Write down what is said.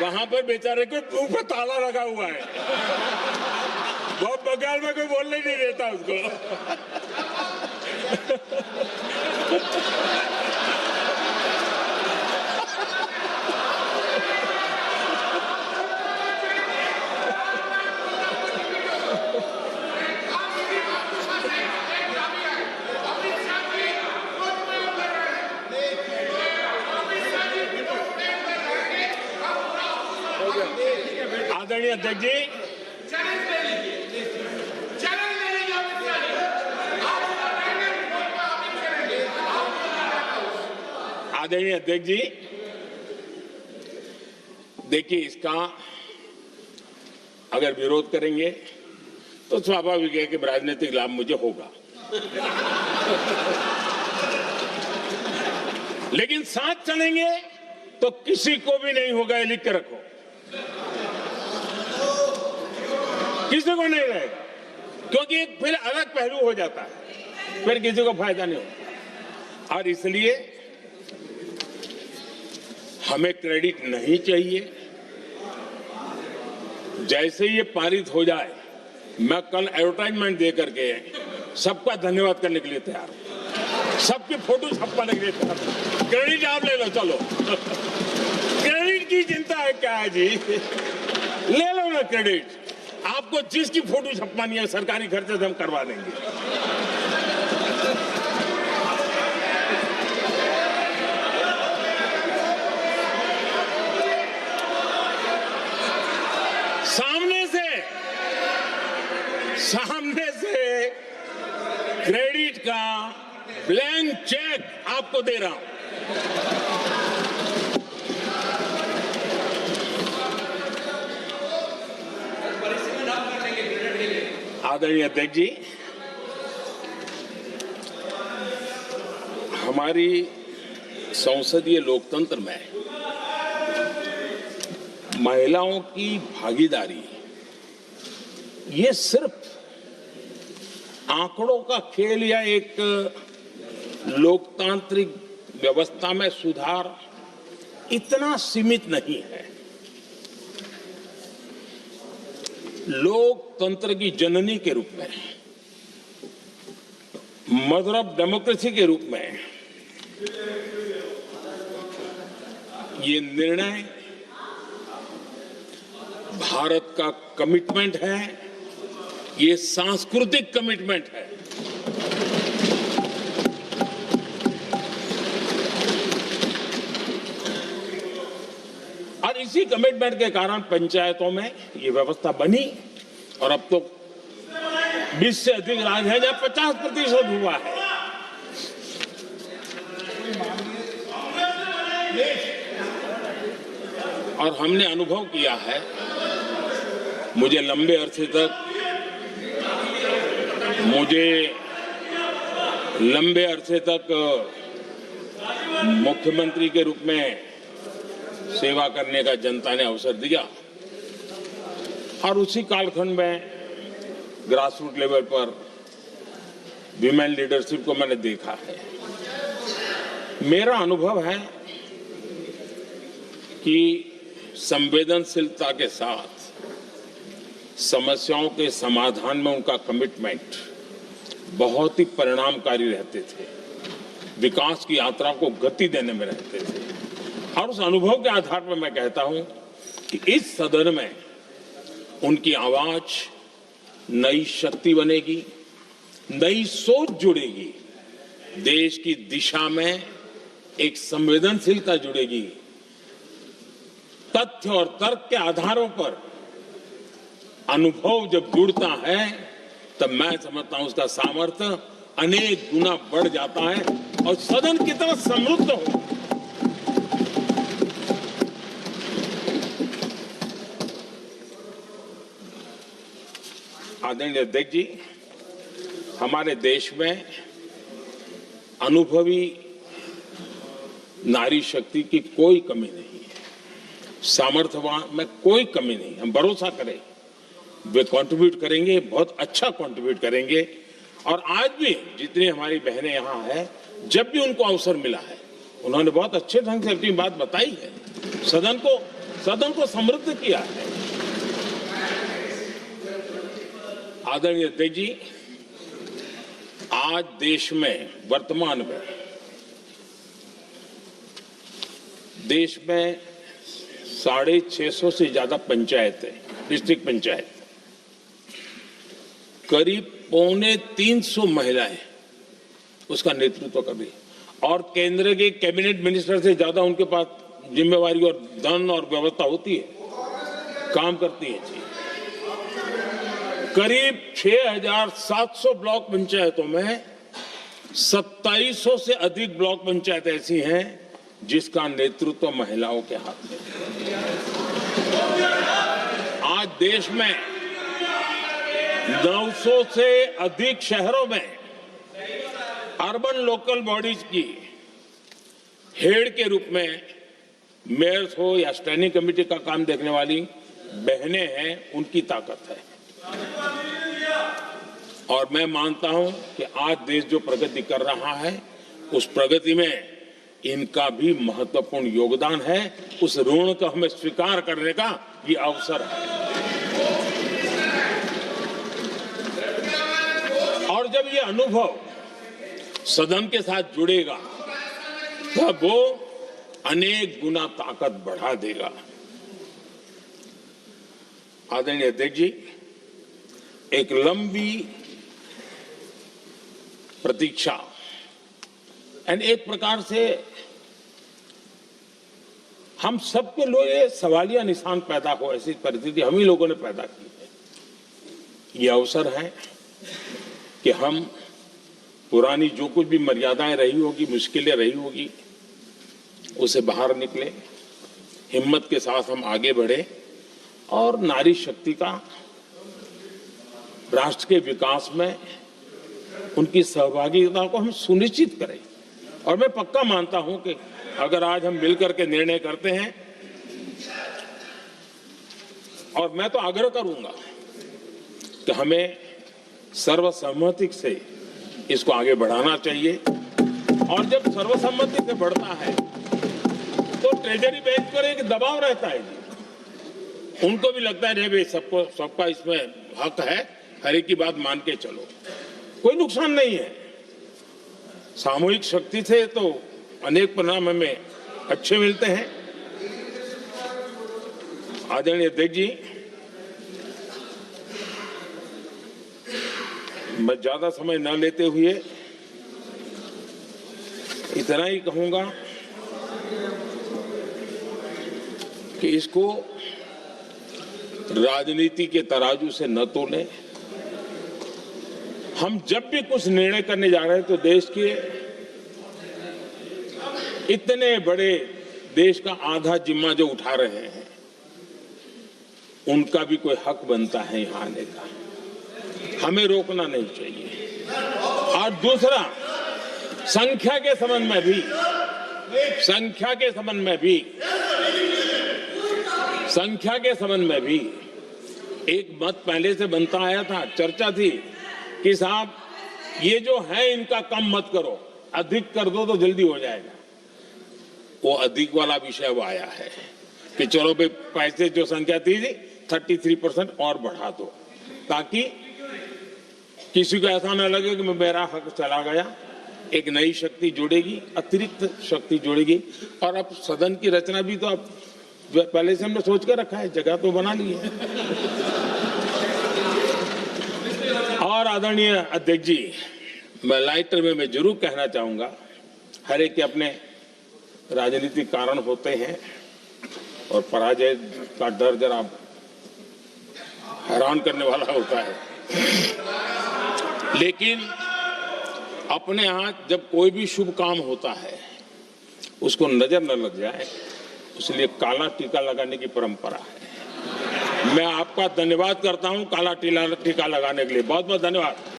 वहां पर बेचारे को मुंह पे ताला लगा हुआ है, वो बगल में कोई बोलने नहीं देता उसको। आदरणीय अध्यक्ष जी, आदरणीय अध्यक्ष जी, देखिए इसका अगर विरोध करेंगे तो स्वाभाविक है कि राजनीतिक लाभ मुझे होगा, लेकिन साथ चलेंगे तो किसी को भी नहीं होगा, ये लिख के रखो, किसी को नहीं रहेगा, क्योंकि एक फिर अलग पहलू हो जाता है, फिर किसी को फायदा नहीं होता। और इसलिए हमें क्रेडिट नहीं चाहिए। जैसे ये पारित हो जाए, मैं कल एडवर्टाइजमेंट दे करके सबका धन्यवाद करने के लिए तैयार हूं, सबकी फोटो छपवाने के लिए तैयार हूं। क्रेडिट आप ले लो, चलो क्रेडिट की चिंता है क्या है जी, ले लो ना क्रेडिट। आपको जिसकी फोटो छपवानी है सरकारी खर्चे से हम करवा देंगे। सामने से क्रेडिट का ब्लैंक चेक आपको दे रहा हूं। आदरणीय अध्यक्ष जी, हमारी संसदीय लोकतंत्र में महिलाओं की भागीदारी ये सिर्फ आंकड़ों का खेल या एक लोकतांत्रिक व्यवस्था में सुधार इतना सीमित नहीं है। लोकतंत्र की जननी के रूप में, मदर ऑफ डेमोक्रेसी के रूप में ये निर्णय भारत का कमिटमेंट है, ये सांस्कृतिक कमिटमेंट है। और इसी कमिटमेंट के कारण पंचायतों में ये व्यवस्था बनी और अब तो 20 से अधिक राज्य है जहां 50% हुआ है। और हमने अनुभव किया है, मुझे लंबे अरसे तक मुख्यमंत्री के रूप में सेवा करने का जनता ने अवसर दिया और उसी कालखंड में ग्रासरूट लेवल पर विमेन लीडरशिप को मैंने देखा है। मेरा अनुभव है कि संवेदनशीलता के साथ समस्याओं के समाधान में उनका कमिटमेंट बहुत ही परिणामकारी रहते थे, विकास की यात्रा को गति देने में रहते थे। और उस अनुभव के आधार पर मैं कहता हूं कि इस सदन में उनकी आवाज नई शक्ति बनेगी, नई सोच जुड़ेगी, देश की दिशा में एक संवेदनशीलता जुड़ेगी। तथ्य और तर्क के आधारों पर अनुभव जब जुड़ता है तब मैं समझता हूं उसका सामर्थ्य अनेक गुना बढ़ जाता है और सदन कितना समृद्ध हो। आदरणीय अध्यक्ष जी, हमारे देश में अनुभवी नारी शक्ति की कोई कमी नहीं है, सामर्थ्यवान में कोई कमी नहीं। हम भरोसा करें वे कंट्रीब्यूट करेंगे, बहुत अच्छा कंट्रीब्यूट करेंगे। और आज भी जितनी हमारी बहनें यहाँ हैं, जब भी उनको अवसर मिला है उन्होंने बहुत अच्छे ढंग से अपनी बात बताई है, सदन को सदन को समृद्ध किया है। आदरणीय अध्यक्ष जी, आज देश में वर्तमान में देश में 650 से ज्यादा पंचायतें, डिस्ट्रिक्ट पंचायत, करीब 250 महिलाएं उसका नेतृत्व कर रही, और केंद्र के कैबिनेट मिनिस्टर से ज्यादा उनके पास जिम्मेवारी और धन और व्यवस्था होती है, काम करती है जी। करीब 6,700 ब्लॉक पंचायतों में 2700 से अधिक ब्लॉक पंचायत ऐसी हैं जिसका नेतृत्व महिलाओं के हाथ में है। आज देश में 900 से अधिक शहरों में अर्बन लोकल बॉडीज की हेड के रूप में मेयर्स हो या स्टैंडिंग कमेटी का काम देखने वाली बहनें हैं, उनकी ताकत है। और मैं मानता हूं कि आज देश जो प्रगति कर रहा है, उस प्रगति में इनका भी महत्वपूर्ण योगदान है। उस ऋण को हमें स्वीकार करने का ये अवसर है। और जब ये अनुभव सदन के साथ जुड़ेगा तब वो अनेक गुना ताकत बढ़ा देगा। आदरणीय अध्यक्ष जी, एक लंबी प्रतीक्षा एंड एक प्रकार से हम सबके लिए सवालिया निशान पैदा हो, ऐसी परिस्थिति हम ही लोगों ने पैदा की है। ये अवसर है कि हम पुरानी जो कुछ भी मर्यादाएं रही होगी, मुश्किलें रही होगी, उसे बाहर निकले, हिम्मत के साथ हम आगे बढ़े और नारी शक्ति का राष्ट्र के विकास में उनकी सहभागिता को हम सुनिश्चित करें। और मैं पक्का मानता हूं कि अगर आज हम मिलकर के निर्णय करते हैं, और मैं तो आग्रह करूंगा कि हमें सर्वसम्मति से इसको आगे बढ़ाना चाहिए। और जब सर्वसम्मति से बढ़ता है तो ट्रेजरी बैंक पर एक दबाव रहता है जी, उनको भी लगता है भाई सबका इसमें हक है, हर एक की बात मान के चलो, कोई नुकसान नहीं है। सामूहिक शक्ति से तो अनेक परिणाम हमें अच्छे मिलते हैं। आदरणीय अध्यक्ष जी, मैं ज्यादा समय न लेते हुए इतना ही कहूंगा कि इसको राजनीति के तराजू से न तोलें। हम जब भी कुछ निर्णय करने जा रहे हैं तो देश के इतने बड़े देश का आधा जिम्मा जो उठा रहे हैं, उनका भी कोई हक बनता है यहां आने का, हमें रोकना नहीं चाहिए। और दूसरा, संख्या के संबंध में भी एक मत पहले से बनता आया था, चर्चा थी कि साहब ये जो है इनका कम मत करो, अधिक कर दो तो जल्दी हो जाएगा। वो अधिक वाला विषय वो आया है कि चलो भाई पैसे जो संख्या थी 33% और बढ़ा दो, ताकि किसी को ऐसा ना लगे कि मेरा हक चला गया। एक नई शक्ति जुड़ेगी, अतिरिक्त शक्ति जुड़ेगी। और अब सदन की रचना भी तो अब पहले से हमने सोच कर रखा है, जगह तो बना ली है। और आदरणीय अध्यक्ष जी, मैं लाइटर में मैं जरूर कहना चाहूंगा, हर एक के अपने राजनीतिक कारण होते हैं और पराजय का डर जरा हैरान करने वाला होता है, लेकिन अपने यहाँ जब कोई भी शुभ काम होता है उसको नजर न लग जाए, इसलिए काला टीका लगाने की परंपरा है। मैं आपका धन्यवाद करता हूं काला टीका लगाने के लिए। बहुत बहुत धन्यवाद।